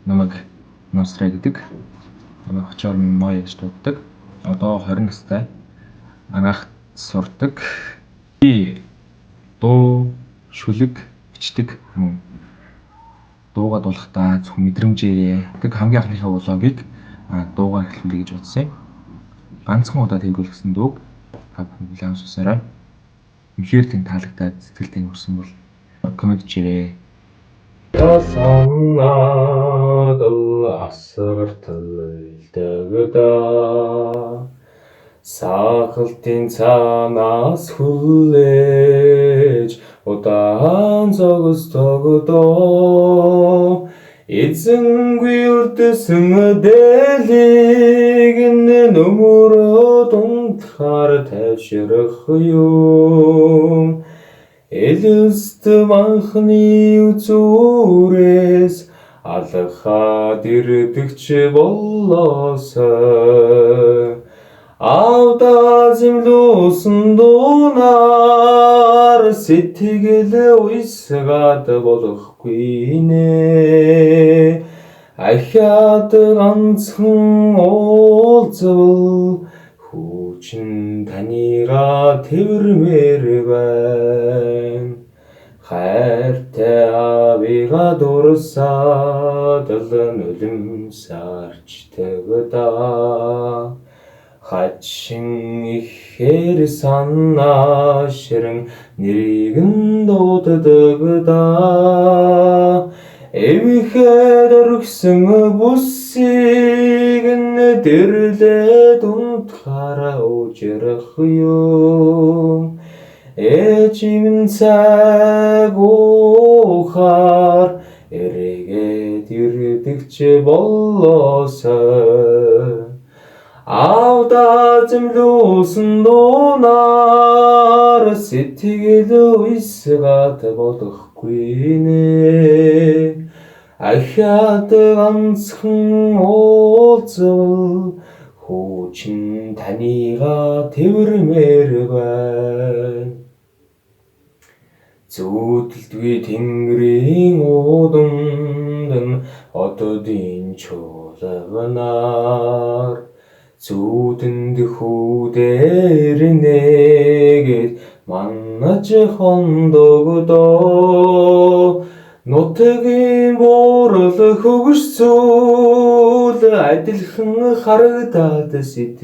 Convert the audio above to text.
намайг Нострэ гэдэг. Намайг очоор Мой гэж дууддаг. Одоо 20 настай. Агаахт сурдаг. Би дуу, шүлэг бичдэг. Дуугаа дуулахдаа зөвхөн мэдрэмжээрээ хамгийн анхныхаа влогийг дуугаар эхлүүлэе гэж бодсон юм. Ганцхан удаа тэргүүлсэн дууг хүлээн авсараа. Үнэхээр тань таалагдаад сэтгэлтэй хүрсэн бол коммент хийрээ. Санаад асгартал дагда сахалтын цаанаас хүлээж удаан зогсдогдоо эзэнгүй үрдэсэн дэлийг нөмөрөө дундхаар тайвшрах юм. Элэст манхны үзүүрээс алхаад ирдэгч болоосай. Авда зэмлүүлсэн дуунаар сэтгэл уйсгаад болохгүй нэ. Ахаад ганцхан уулзвал хүчин танийга тэрмээр байна. Хайртай авига дурсаад үлэм сарчтагда хачин ихээр санаашран нэрийг дууддагда эвихэд өргсөн бүсийг дэрлээ дундхаараа уужрах юм. Эжим цаг ухаар эргээд ирдэгч болоосай. Авда зэмлүүлсэн дуунаар сэтгэл уйсгаад болохгүй нэ. Ахаад ганцхан уулзвал хүчин танийга тэрмээр байна. Зүудэлдгүй тэнгэрийн удамд ододын чуулганаар зүудэнд хүүдээр нэгэд манаж хондогдоо нутгийн буурал хөгжсүүл адилхан харагдаад сэт